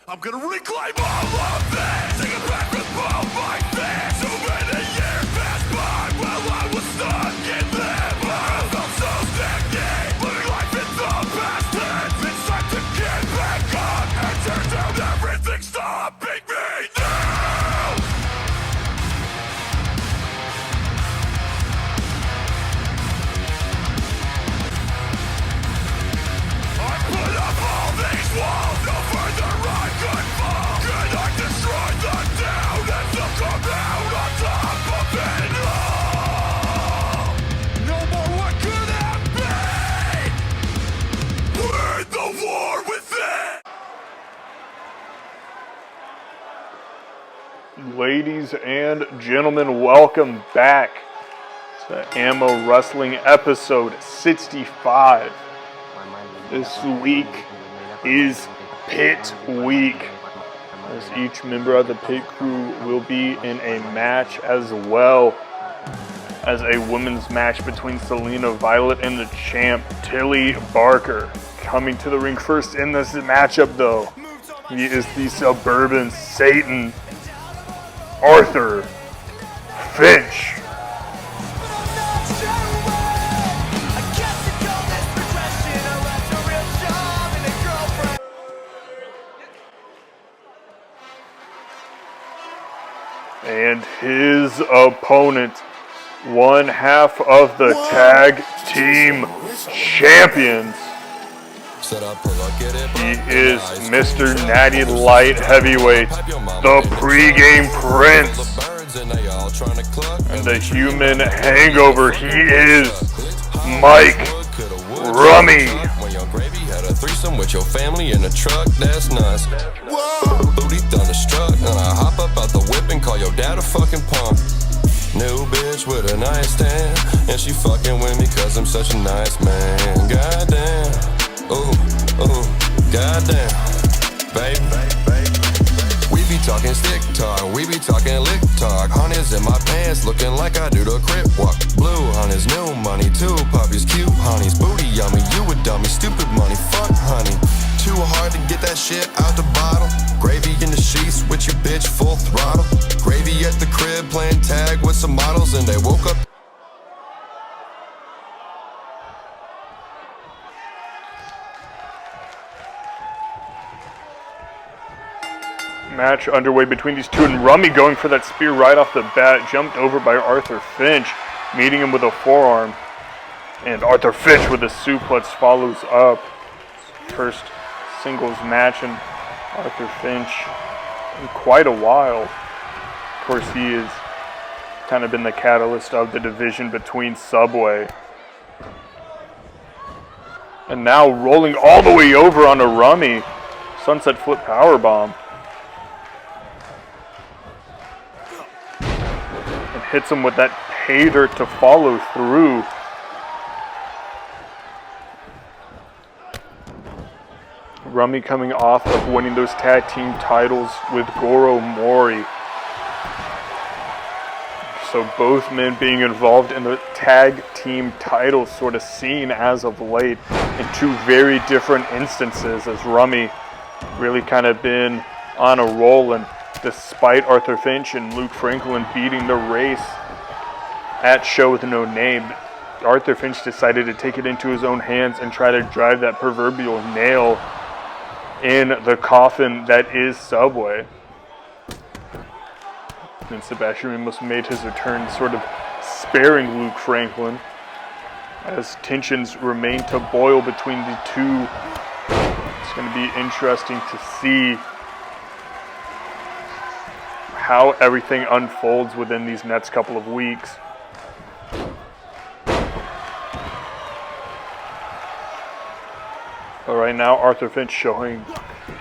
I'm gonna reclaim all of this. Take it back with all my feet. So many years passed by while I was stuck in limbo. I felt so stagnant, living life in the past tense. It's time to get back up and turn down everything stopping me now. I put up all these walls, no further I could fall. Could I destroy the town and still come out on top of it all? No more what could have been. We're in the war within. Ladies and gentlemen, welcome back to AMO Wrestling episode 65. This week is Pit Week, as each member of the Pit Crew will be in a match, as well as a women's match between Selena Violet and the champ, Tilly Barker. Coming to the ring first in this matchup, though, he is the Suburban Satan, Arthur Finch. And his opponent, one half of the tag team champions. He is Mr. Natty Light Heavyweight, the pregame prince, and the human hangover. He is Mike Rummy. Had a threesome with your family in a truck, that's nice. Booty thunderstruck, and I hop up out the whip and call your dad a fucking punk. New bitch with a nightstand, and she fucking with me cause I'm such a nice man. Goddamn, ooh, goddamn, baby. We be talking stick talk, we be talking lick talk. Honey's in my pants, looking like I do the crip walk. Blue honey's new money, two puppies, cute honeys. Booty yummy, you a dummy, stupid money, fuck honey. Too hard to get that shit out the bottle. Gravy in the sheets with your bitch full throttle. Gravy at the crib playing tag with some models, and they woke up. Match underway between these two, and Rummy going for that spear right off the bat, jumped over by Arthur Finch, meeting him with a forearm, and Arthur Finch with a suplex follows up. First singles match in Arthur Finch in quite a while. Of course, he has kind of been the catalyst of the division between Subway. And now rolling all the way over on a Rummy, sunset flip powerbomb. Hits him with that pay dirt to follow through. Rummy coming off of winning those tag team titles with Goro Mori. So both men being involved in the tag team title sort of scene as of late in two very different instances, as Rummy really kind of been on a roll, and despite Arthur Finch and Luke Franklin beating the race at Show with No Name, Arthur Finch decided to take it into his own hands and try to drive that proverbial nail in the coffin that is Subway. And Sebastian Ramos made his return, sort of sparing Luke Franklin, as tensions remain to boil between the two. It's going to be interesting to see how everything unfolds within these next couple of weeks. But right now, Arthur Finch showing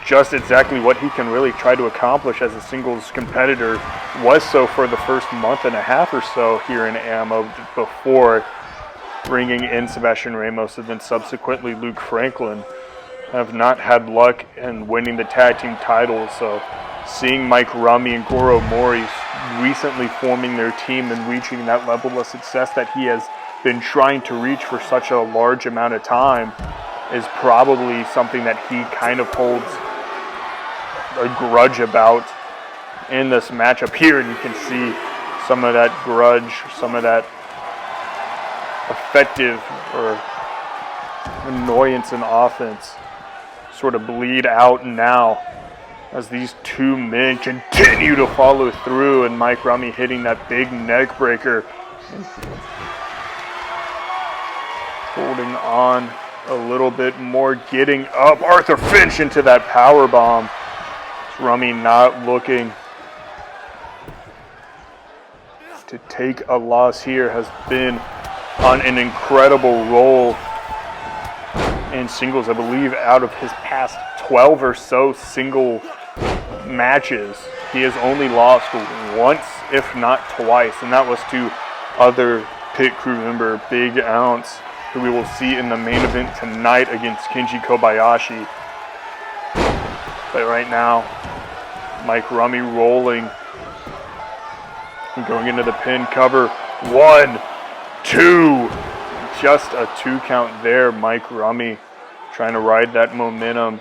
just exactly what he can really try to accomplish as a singles competitor. Was so for the first month and a half or so here in AMO, before bringing in Sebastian Ramos, and then subsequently Luke Franklin. Have not had luck in winning the tag team titles, so seeing Mike Rummy and Goro Mori recently forming their team and reaching that level of success that he has been trying to reach for such a large amount of time is probably something that he kind of holds a grudge about in this matchup here, and you can see some of that grudge, some of that effective or annoyance in offense sort of bleed out now as these two men continue to follow through, and Mike Rummy hitting that big neck breaker, holding on a little bit more, getting up Arthur Finch into that power bomb. Rummy not looking to take a loss here, has been on an incredible roll in singles. I believe out of his past 12 or so single matches, he has only lost once, if not twice, and that was to other pit crew member Big Ounce, who we will see in the main event tonight against Kenji Kobayashi. But right now, Mike Rummy rolling and going into the pin cover. 1, 2, just a 2 count there. Mike Rummy trying to ride that momentum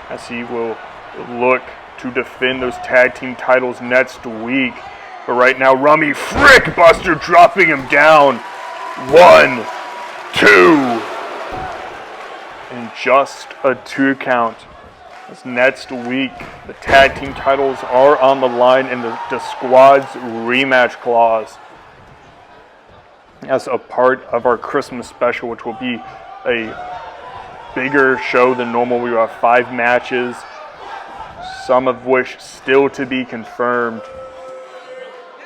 as he will look to defend those tag team titles next week. But right now, Rummy Frick Buster dropping him down. 1, 2, and just a 2 count. As next week, the tag team titles are on the line in the squad's rematch clause as a part of our Christmas special, which will be a bigger show than normal. We will have 5 matches, some of which still to be confirmed.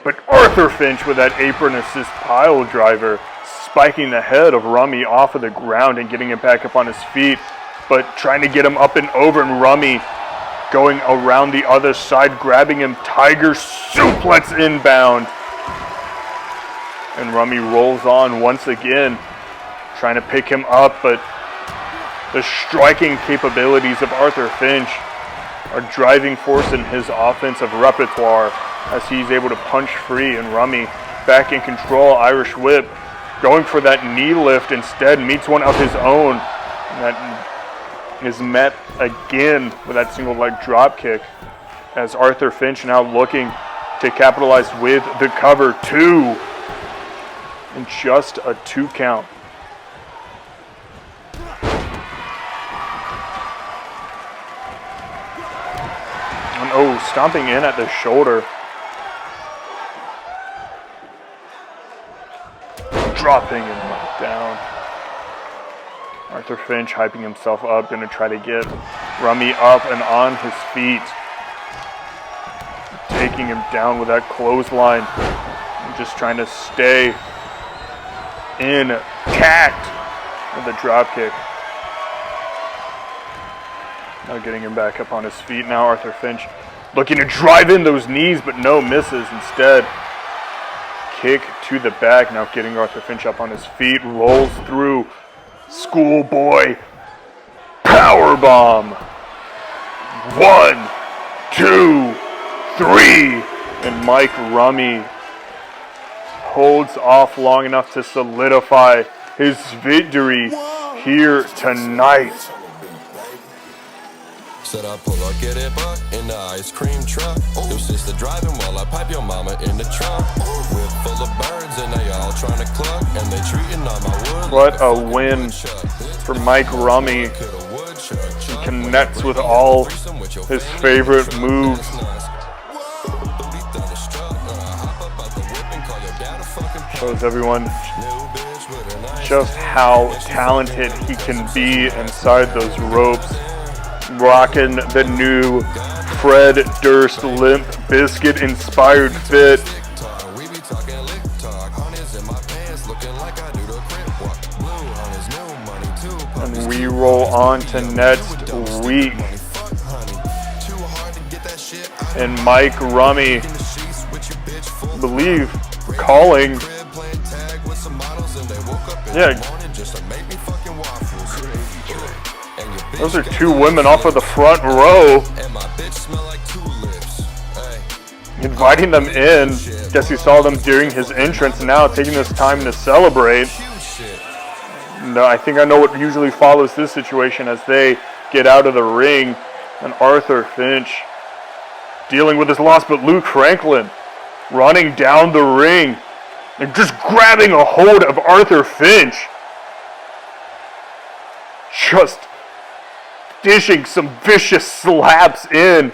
But Arthur Finch with that apron assist pile driver, spiking the head of Rummy off of the ground and getting him back up on his feet, but trying to get him up and over, and Rummy going around the other side, grabbing him, tiger suplex inbound. And Rummy rolls on once again, trying to pick him up, but the striking capabilities of Arthur Finch are driving force in his offensive repertoire as he's able to punch free, and Rummy back in control. Irish whip, going for that knee lift, instead meets one of his own. And that is met again with that single leg drop kick as Arthur Finch now looking to capitalize with the cover. 2, and just a 2 count. And oh, stomping in at the shoulder. Dropping him down. Arthur Finch hyping himself up, going to try to get Rummy up and on his feet. Taking him down with that clothesline. And just trying to stay intact with the drop kick. Now getting him back up on his feet. Now Arthur Finch looking to drive in those knees, but no, misses. Instead, kick to the back. Now getting Arthur Finch up on his feet. Rolls through. Schoolboy powerbomb. 1, 2, 3. And Mike Rummy holds off long enough to solidify his victory here tonight. Said I pull up, get it buck in the ice cream truck. Your sister driving while I pipe your mama in the trunk. We're full of birds and they all trying to cluck, and they treating all my wood. What a win for Mike Rummy. He connects with all his favorite moves. Shows everyone just how talented he can be inside those ropes. Rocking the new Fred Durst Limp Bizkit inspired fit. And we roll on to next week. And Mike Rummy, I believe, calling. Yeah. Those are 2 women off of the front row. Inviting them in. Guess he saw them during his entrance, now taking this time to celebrate. No, I think I know what usually follows this situation as they get out of the ring. And Arthur Finch dealing with his loss, but Luke Franklin running down the ring and just grabbing a hold of Arthur Finch. Just dishing some vicious slaps in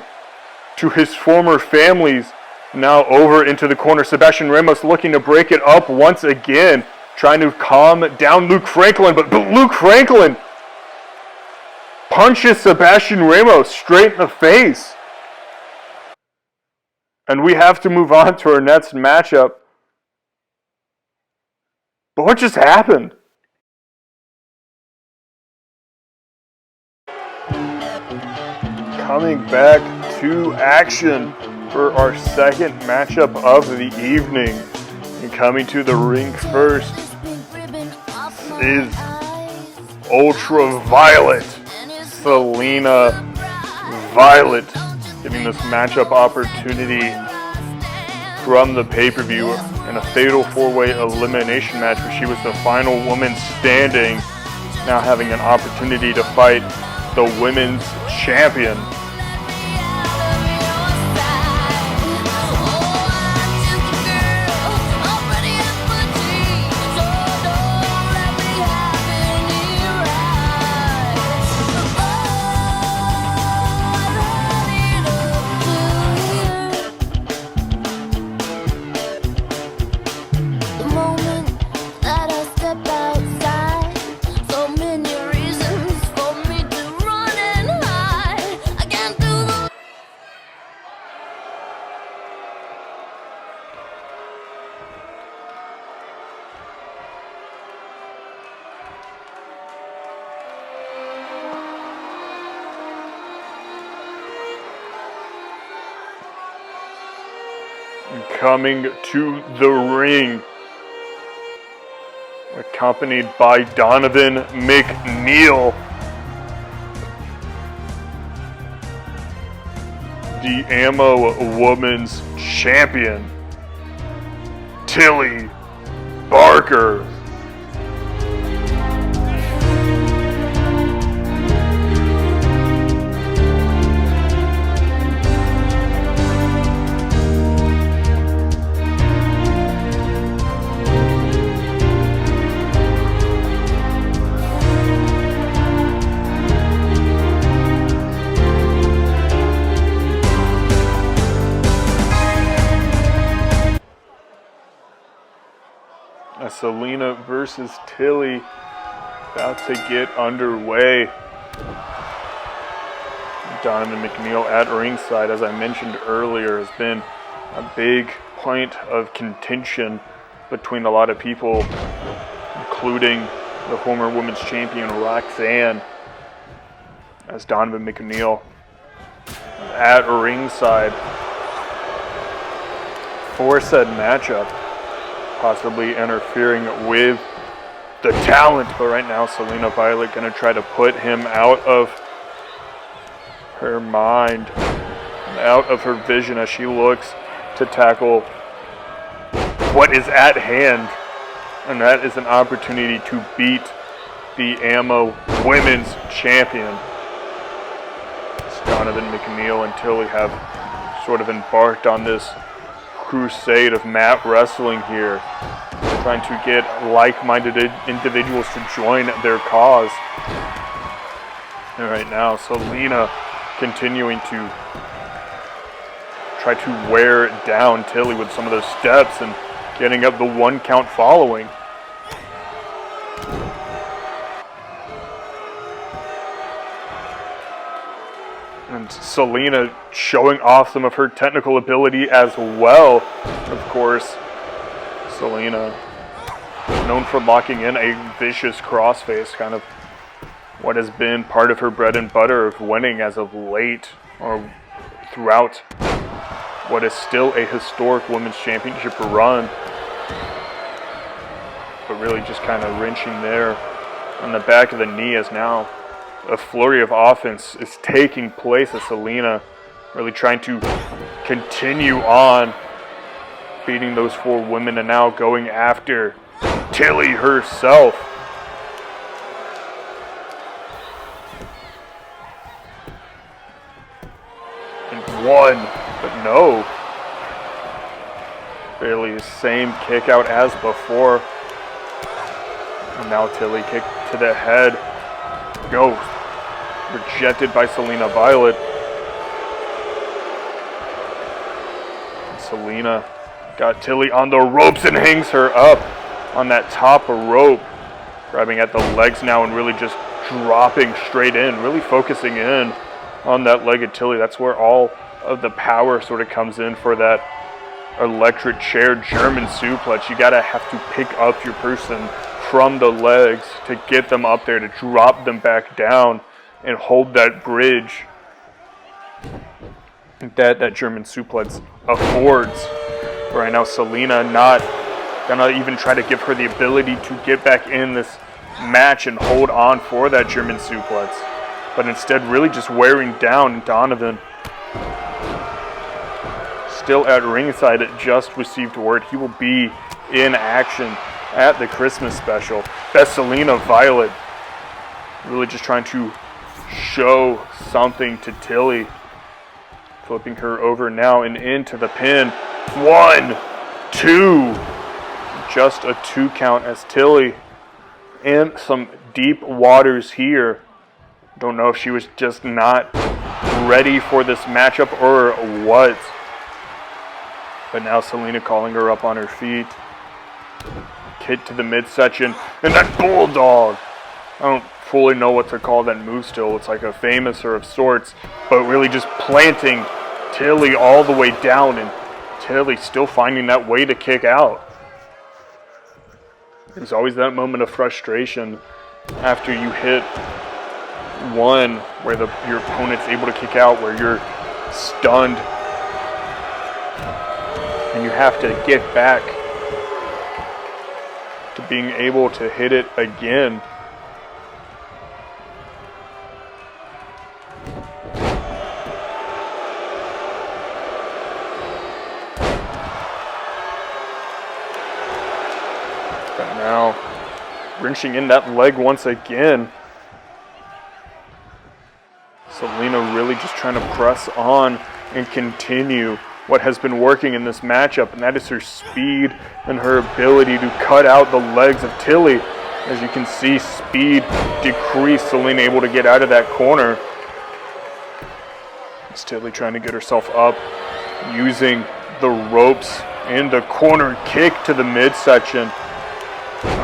to his former families. Now over into the corner. Sebastian Ramos looking to break it up once again, trying to calm down Luke Franklin, but Luke Franklin punches Sebastian Ramos straight in the face. And we have to move on to our next matchup. But what just happened? Coming back to action for our second matchup of the evening. And coming to the ring first is Ultraviolet Selena Violet, giving this matchup opportunity from the pay-per-view in a fatal four-way elimination match where she was the final woman standing, now having an opportunity to fight the women's champion. Coming to the ring, accompanied by Donovan McNeil, the AMO Women's Champion, Tilly Barker. Selena versus Tilly about to get underway. Donovan McNeil at ringside, as I mentioned earlier, has been a big point of contention between a lot of people, including the former women's champion Roxanne, as Donovan McNeil at ringside for said matchup, possibly interfering with the talent. But right now, Selena Violet going to try to put him out of her mind, out of her vision, as she looks to tackle what is at hand, and that is an opportunity to beat the AMO Women's Champion. Donovan McNeil and Tilly have sort of embarked on this crusade of mat wrestling here, trying to get like-minded individuals to join their cause. And right now, Selena continuing to try to wear down Tilly with some of those steps and getting up the one count following. And Selena showing off some of her technical ability as well. Of course, Selena known for locking in a vicious crossface, kind of what has been part of her bread and butter of winning as of late, or throughout what is still a historic women's championship run. But really just kind of wrenching there on the back of the knee, as now a flurry of offense is taking place as Selena really trying to continue on beating those four women and now going after Tilly herself. one, but no. Barely the same kick out as before. And now Tilly kick to the head. Goes. Rejected by Selena Violet. And Selena got Tilly on the ropes and hangs her up on that top rope. Grabbing at the legs now and really just dropping straight in. Really focusing in on that leg of Tilly. That's where all of the power sort of comes in for that electric chair German suplex. You gotta have to pick up your person from the legs to get them up there, to drop them back down and hold that bridge that German suplex affords. Right now, Selena not gonna even try to give her the ability to get back in this match and hold on for that German suplex, but instead really just wearing down Donovan. Still at ringside, just received word he will be in action at the Christmas special. That's Selena Violet really just trying to show something to Tilly. Flipping her over now and into the pin. 1, 2. Just a 2 count as Tilly in some deep waters here. Don't know if she was just not ready for this matchup or what. But now Selena calling her up on her feet. Kick to the midsection. And that bulldog. I don't fully know what to call that move still. It's like a famous or of sorts. But really just planting Tilly all the way down. And Tilly still finding that way to kick out. There's always that moment of frustration after you hit one where your opponent's able to kick out, where you're stunned. And you have to get back to being able to hit it again. But now, wrenching in that leg once again. Selena really just trying to press on and continue what has been working in this matchup, and that is her speed and her ability to cut out the legs of Tilly. As you can see, speed decreased. Selena able to get out of that corner. It's Tilly trying to get herself up, using the ropes and the corner kick to the midsection.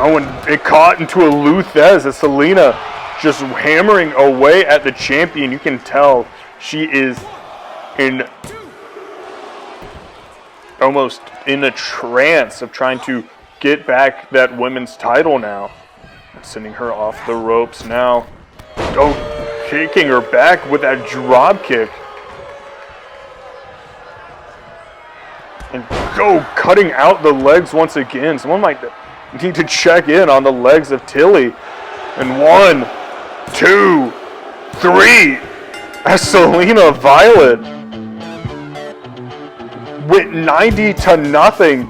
Oh, and it caught into a Luthez as Selena just hammering away at the champion. You can tell she is almost in a trance of trying to get back that women's title now. Sending her off the ropes now. Oh, kicking her back with that drop kick. And go cutting out the legs once again. Someone might need to check in on the legs of Tilly. And 1, 2, 3. As Selena Violet went 90-0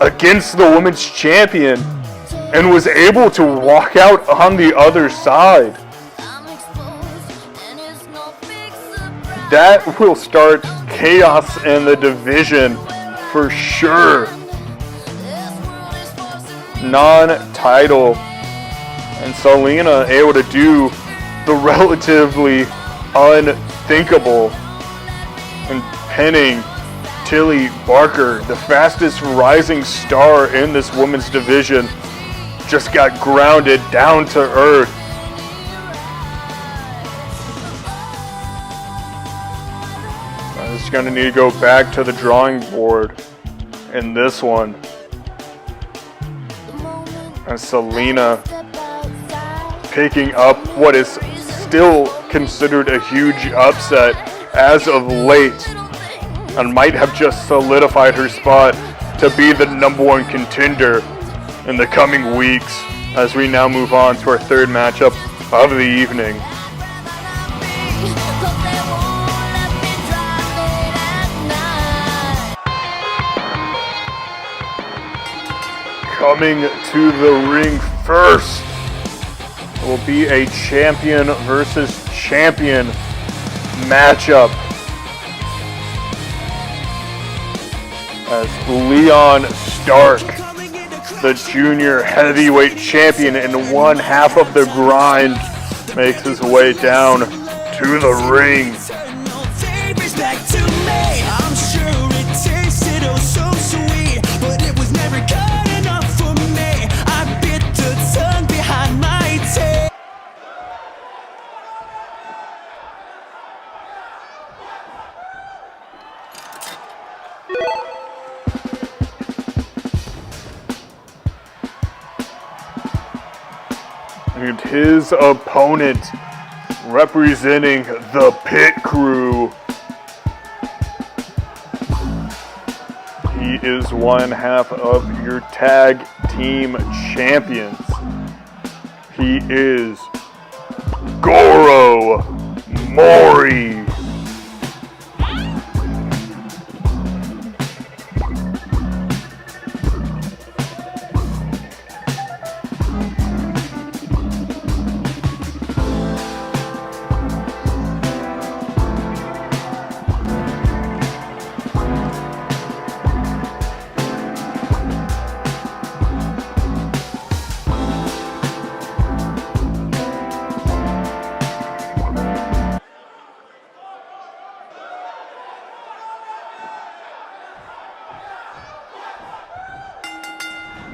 against the women's champion and was able to walk out on the other side. That will start chaos in the division for sure. Non-title, and Selena able to do the relatively unthinkable and pinning Tilly Barker, the fastest rising star in this women's division, just got grounded down to earth. It's going to need to go back to the drawing board in this one. And Selena picking up what is still considered a huge upset as of late, and might have just solidified her spot to be the #1 contender in the coming weeks, as we now move on to our third matchup of the evening. Coming to the ring first will be a champion versus champion matchup. as Leon Stark, the junior heavyweight champion in one half of the grind, makes his way down to the ring. And his opponent, representing the Pit Crew, he is one half of your tag team champions. He is Goro Mori.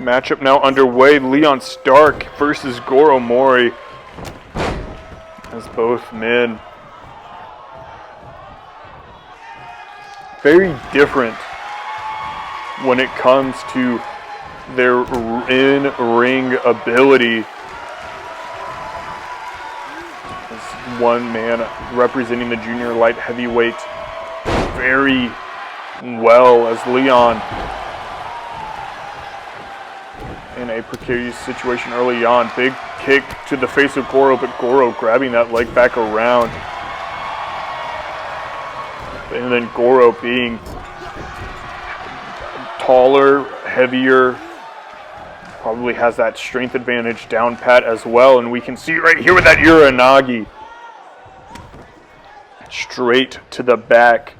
Matchup now underway. Leon Stark versus Goro Mori, as both men very different when it comes to their in-ring ability. As one man representing the junior light heavyweight very well, as Leon in a precarious situation early on. Big kick to the face of Goro, but Goro grabbing that leg back around. And then Goro being taller, heavier, probably has that strength advantage down pat as well. And we can see right here with that Uranagi, straight to the back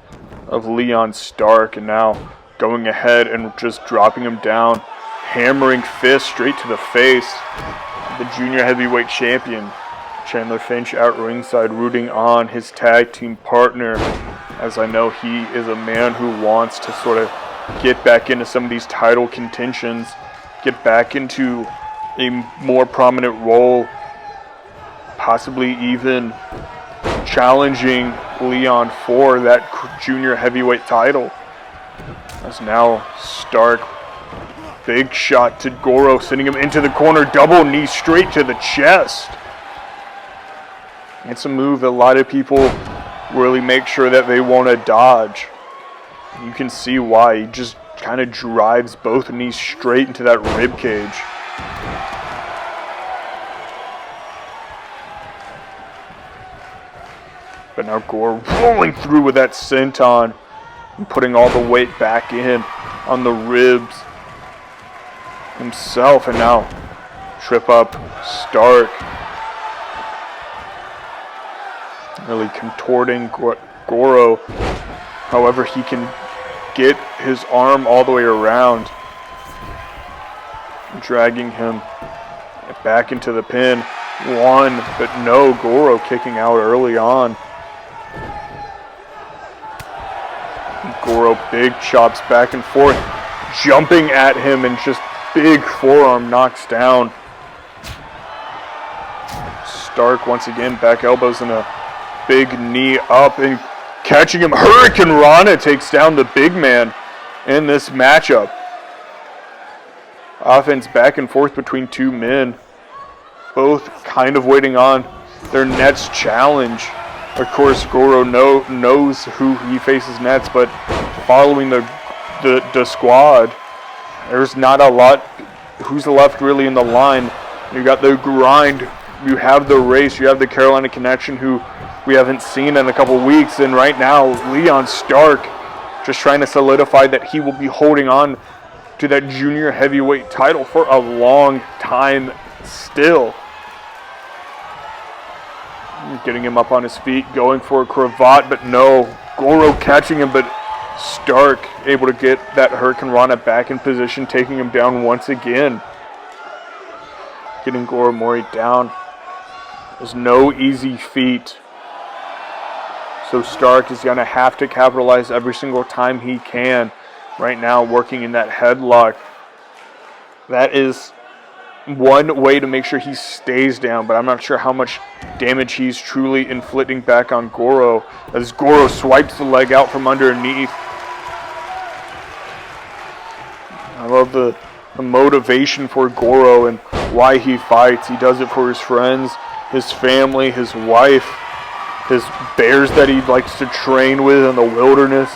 of Leon Stark, and now going ahead and just dropping him down. Hammering fist straight to the face of the junior heavyweight champion. Chandler Finch out ringside rooting on his tag team partner, as I know he is a man who wants to sort of get back into some of these title contentions, get back into a more prominent role, possibly even challenging Leon for that junior heavyweight title. As now Stark, big shot to Goro, sending him into the corner, double knee straight to the chest. It's a move that a lot of people really make sure that they want to dodge. You can see why. He just kind of drives both knees straight into that rib cage. But now Goro rolling through with that senton and putting all the weight back in on the ribs himself, and now trip up Stark, really contorting Goro. However, he can get his arm all the way around, dragging him back into the pin. One, but no, Goro kicking out early on. Goro big chops back and forth, jumping at him, and just big forearm knocks down. Stark once again, back elbows and a big knee up and catching him. Hurricane Rana takes down the big man in this matchup. Offense back and forth between two men, both kind of waiting on their next challenge. Of course, Goro knows who he faces next, but following the squad, there's not a lot who's left really in the line. You got the grind, you have the race, you have the Carolina Connection, who we haven't seen in a couple weeks, and right now Leon Stark just trying to solidify that he will be holding on to that junior heavyweight title for a long time still. Getting him up on his feet, going for a cravat, but no. Goro catching him, but Stark able to get that Hurricane Rana back in position, taking him down once again. Getting Goro Mori down is no easy feat. So Stark is going to have to capitalize every single time he can. Right now, working in that headlock. That is one way to make sure he stays down, but I'm not sure how much damage he's truly inflicting back on Goro, as Goro swipes the leg out from underneath. I love the motivation for Goro and why he fights. He does it for his friends, his family, his wife, his bears that he likes to train with in the wilderness.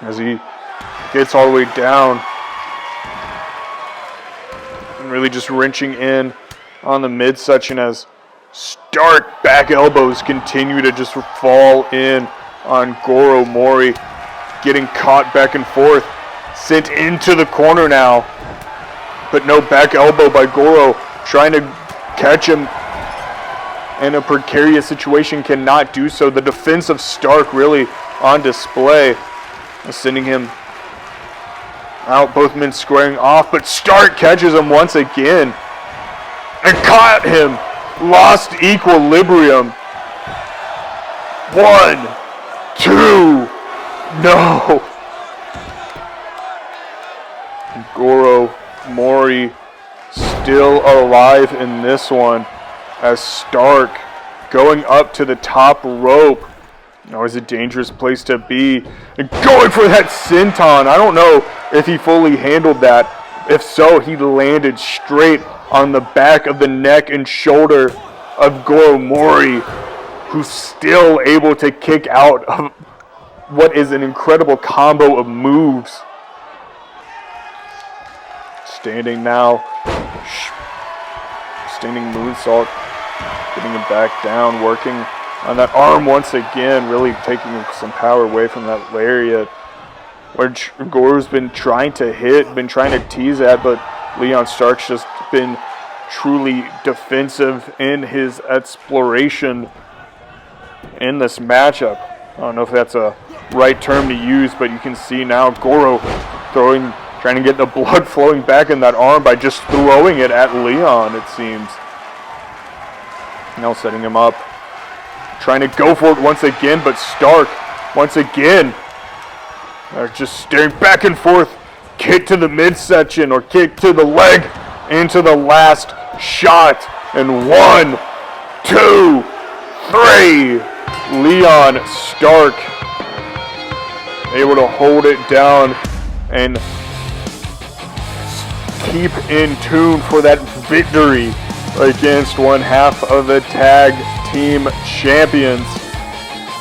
As he gets all the way down and really just wrenching in on the midsection as Stark back elbows continue to just fall in on Goro Mori, getting caught back and forth, sent into the corner now, but no back elbow by Goro, trying to catch him in a precarious situation, cannot do so. The defense of Stark really on display, sending him out, both men squaring off, but Stark catches him once again and caught him. Lost equilibrium. 1, 2, no. Goro Mori still alive in this one, as Stark going up to the top rope. Always a dangerous place to be. And going for that senton. I don't know if he fully handled that. If so, he landed straight on the back of the neck and shoulder of Goro Mori, who's still able to kick out of what is an incredible combo of moves. Standing now. Standing moonsault. Getting him back down, working on that arm once again, really taking some power away from that lariat, which Goro's been trying to hit, been trying to tease at, but Leon Stark's just been truly defensive in his exploration in this matchup. I don't know if that's a right term to use, but you can see now Goro trying to get the blood flowing back in that arm by just throwing it at Leon, it seems. Now setting him up. Trying to go for it once again, but Stark, once again, are just staring back and forth. Kick to the midsection or kick to the leg into the last shot. And 1, 2, 3. Leon Stark able to hold it down and keep in tune for that victory against one half of the tag team champions,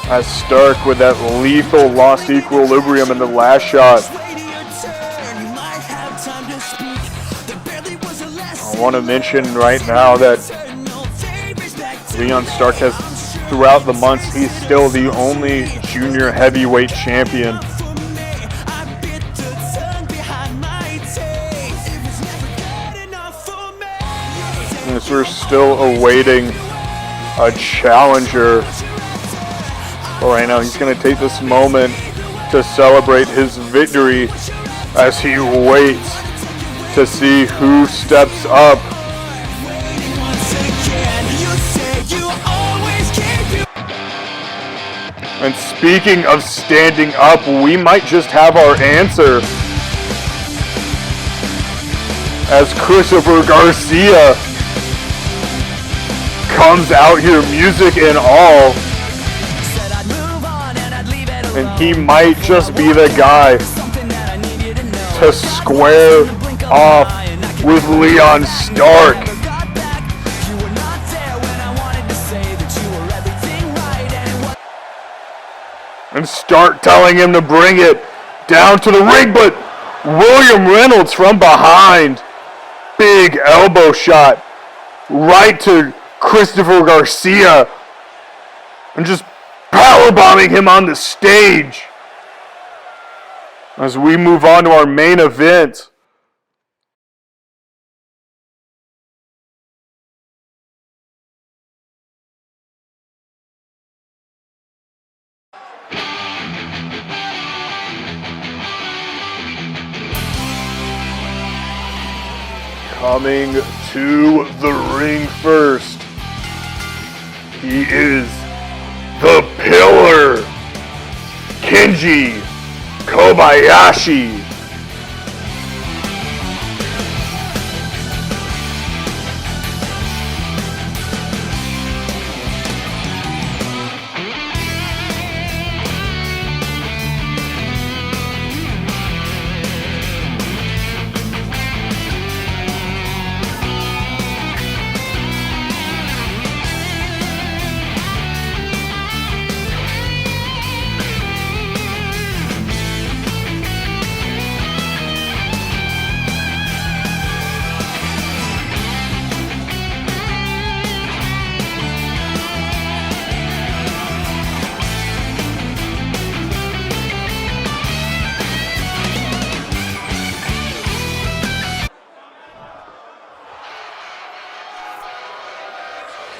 as Stark with that lethal lost equilibrium in the last shot. I want to mention right now that Leon Stark has, throughout the months, he's still the only junior heavyweight champion. And so we're still awaiting a challenger. But right now he's going to take this moment to celebrate his victory as he waits to see who steps up. And speaking of standing up, we might just have our answer, as Christopher Garcia comes out here, music and all, and he might just be the guy to square off with Leon Stark. And Stark telling him to bring it down to the ring, but William Reynolds from behind, big elbow shot right to Christopher Garcia, and just powerbombing him on the stage as we move on to our main event. Coming to the ring first, he is the Pillar, Kenji Kobayashi.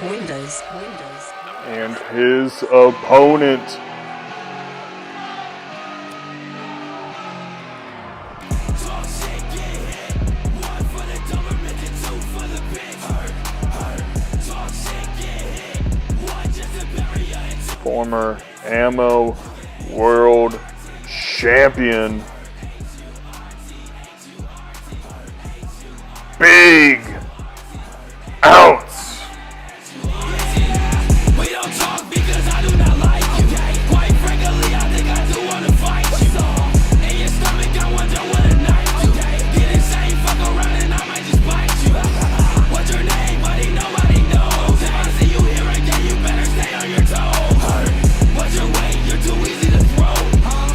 Windows. And his opponent, former AMO World Champion, Big Ounce. We don't talk because I do not like you. Quite frankly, I think I do wanna fight you. In your stomach, I wonder what a night do. Get insane, fuck around and I might just bite you. What's your name, buddy? Nobody knows. If I see you here again, you better stay on your toes. What's your weight? You're too easy to throw.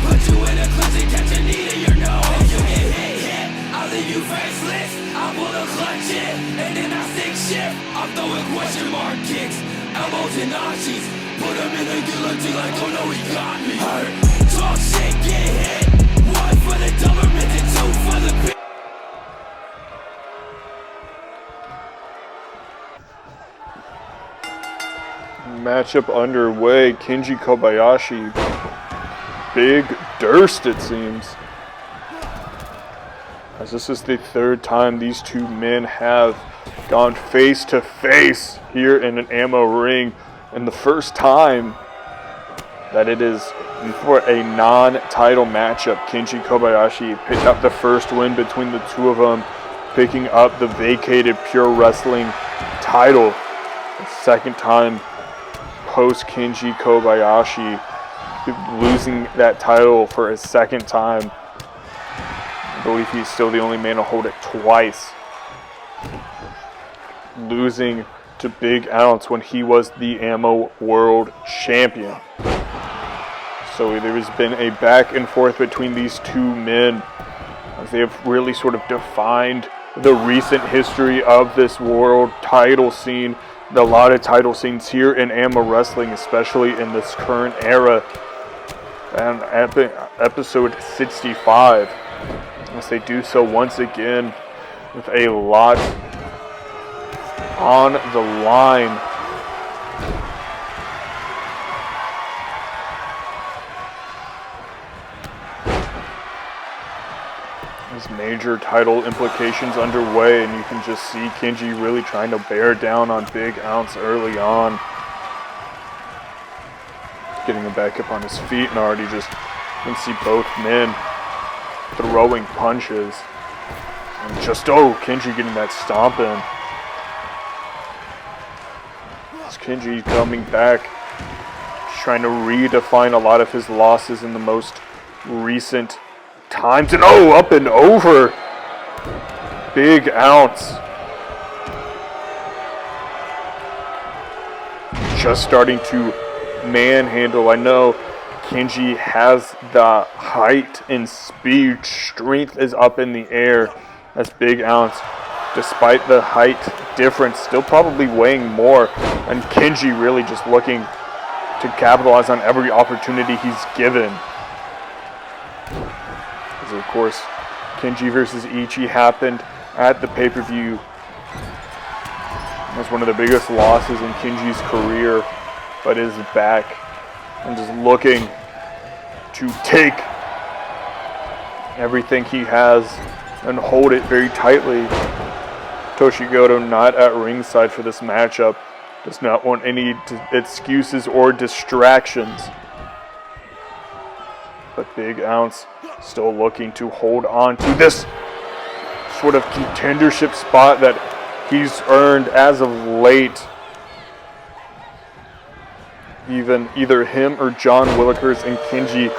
Put you in a closet, catch a need in your nose. If you get hit, I'll leave you faceless. I'll pull a clutch in, and then I stick shift. I'm throwing question mark kicks. Elbows and arches, put him in a guillotine like, oh no, he got me. Talk shit, get hit. One for the government and two for the bitch. Matchup underway. Kenji Kobayashi, Big Durst, it seems, as this is the third time these two men have gone face to face here in an AMO ring, and the first time that it is for a non-title matchup. Kenji Kobayashi picked up the first win between the two of them, picking up the vacated Pure Wrestling title. The second time post Kenji Kobayashi losing that title for a second time. I believe he's still the only man to hold it twice, losing to Big Ounce when he was the AMO World Champion. So there has been a back and forth between these two men, as they have really sort of defined the recent history of this world title scene, a lot of title scenes here in AMO Wrestling, especially in this current era. And episode 65, as they do so once again with a lot on the line. There's major title implications underway, and you can just see Kenji really trying to bear down on Big Ounce early on. Getting him back up on his feet, and already just you can see both men throwing punches. And just, Kenji getting that stomp in. It's Kenji coming back, trying to redefine a lot of his losses in the most recent times. And up and over. Big Ounce. Just starting to manhandle. I know Kenji has the height and speed. Strength is up in the air. That's Big Ounce, despite the height difference, still probably weighing more. And Kenji really just looking to capitalize on every opportunity he's given. As of course, Kenji versus Ichi happened at the pay-per-view. It was one of the biggest losses in Kenji's career, but is back and just looking to take everything he has and hold it very tightly. Toshigoto not at ringside for this matchup. Does not want any excuses or distractions. But Big Ounce still looking to hold on to this sort of contendership spot that he's earned as of late. Even either him or John Willikers and Kenji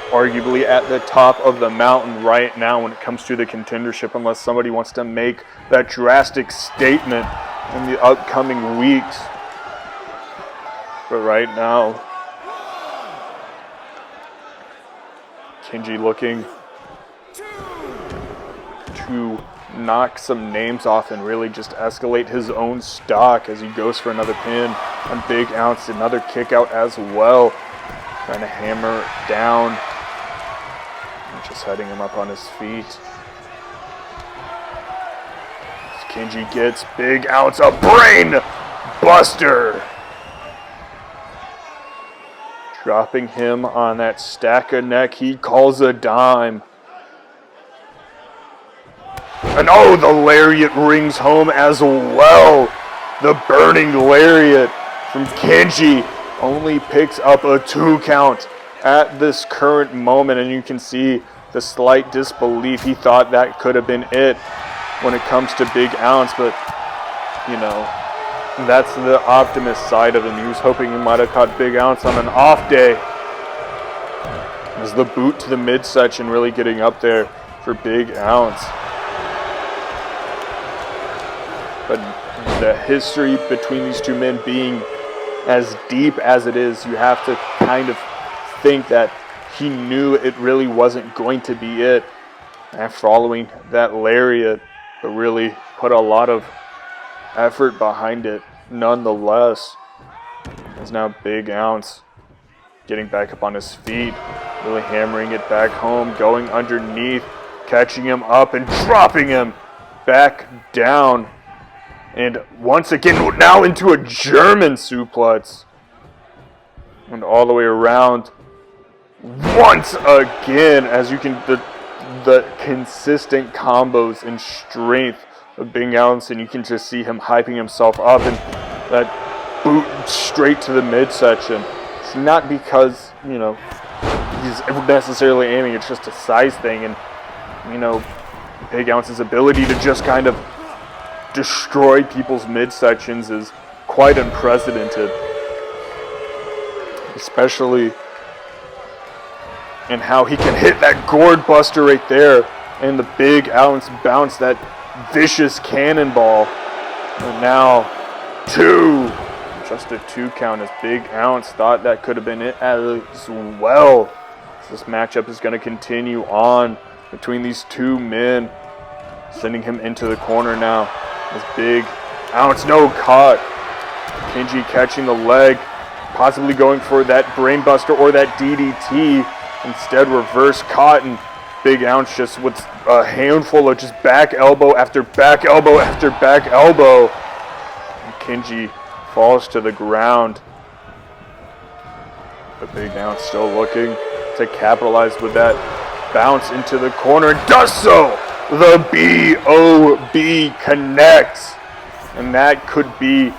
arguably at the top of the mountain right now when it comes to the contendership, unless somebody wants to make that drastic statement in the upcoming weeks. But right now, Kenji looking to knock some names off and really just escalate his own stock as he goes for another pin on Big Ounce. Another kick out as well. Trying to hammer down. Just heading him up on his feet. As Kenji gets Big Ounce a brain buster. Dropping him on that stack of neck he calls a dime. And oh, the lariat rings home as well. The burning lariat from Kenji only picks up a 2 count at this current moment, and you can see the slight disbelief. He thought that could have been it when it comes to Big Ounce, but you know, that's the optimist side of him. He was hoping he might have caught Big Ounce on an off day. As the boot to the midsection really getting up there for Big Ounce. But the history between these two men being as deep as it is, you have to kind of think that he knew it really wasn't going to be it. And following that lariat, but really put a lot of effort behind it nonetheless. As now Big Ounce getting back up on his feet, really hammering it back home, going underneath, catching him up and dropping him back down. And once again, now into a German suplex. And all the way around. Once again, as you can, the consistent combos and strength of Big Ounce, and you can just see him hyping himself up, and that boot straight to the midsection. It's not because, you know, he's necessarily aiming, it's just a size thing, and, you know, Big Ounce's ability to just kind of destroy people's midsections is quite unprecedented, especially in how he can hit that gourd buster right there, and the Big Ounce bounce that vicious cannonball. And now 2, just a 2 count, as Big Ounce thought that could have been it as well. So this matchup is going to continue on between these two men, sending him into the corner now. As Big Ounce, no, caught. Kenji catching the leg, possibly going for that brainbuster or that DDT. Instead, reverse caught, and Big Ounce just with a handful of just back elbow after back elbow after back elbow. And Kenji falls to the ground. But Big Ounce still looking to capitalize with that bounce into the corner. Does so! The B.O.B. connects. And that could be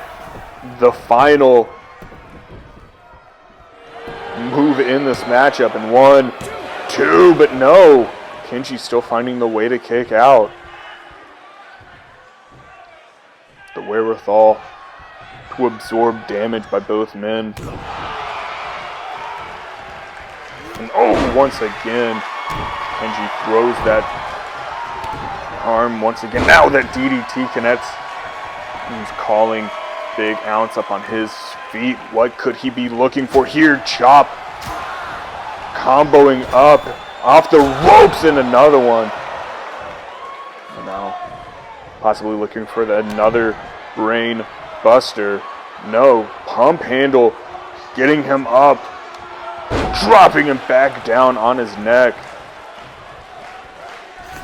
the final move in this matchup. And 1, 2, but no. Kenji still finding the way to kick out. The wherewithal to absorb damage by both men. And oh, once again, Kenji throws that arm once again. Now that DDT connects. He's calling Big Ounce up on his feet. What could he be looking for here? Chop. Comboing up off the ropes in another one. And now possibly looking for another brain buster. No. Pump handle. Getting him up. Dropping him back down on his neck.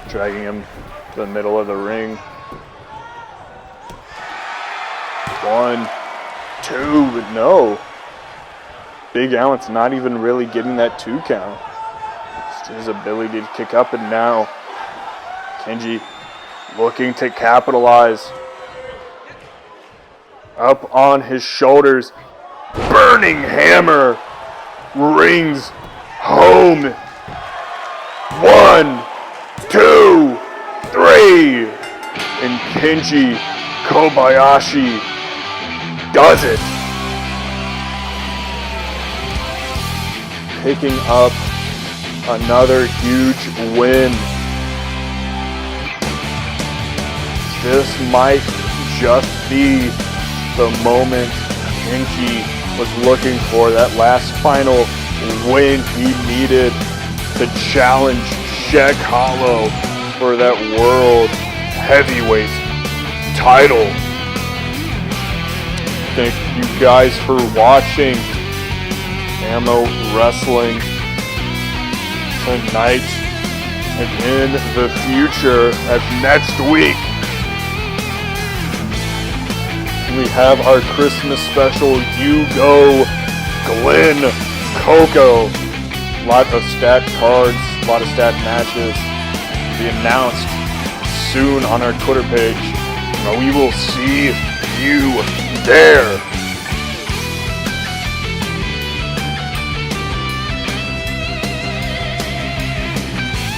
Dragging him to the middle of the ring. 1, 2, but no. Big Ounce not even really getting that 2 count. Just his ability to kick up, and now Kenji looking to capitalize. Up on his shoulders, burning hammer rings home. 1, 2, 3, and Kenji Kobayashi does it. Picking up another huge win. This might just be the moment Kenji was looking for, that last final win he needed to challenge Jack Hollow for that World Heavyweight title. Thank you guys for watching AMO Wrestling tonight and in the future. As next week we have our Christmas special, You Go Glenn Coco. A lot of stat cards, a lot of stat matches to be announced soon on our Twitter page. We will see you there.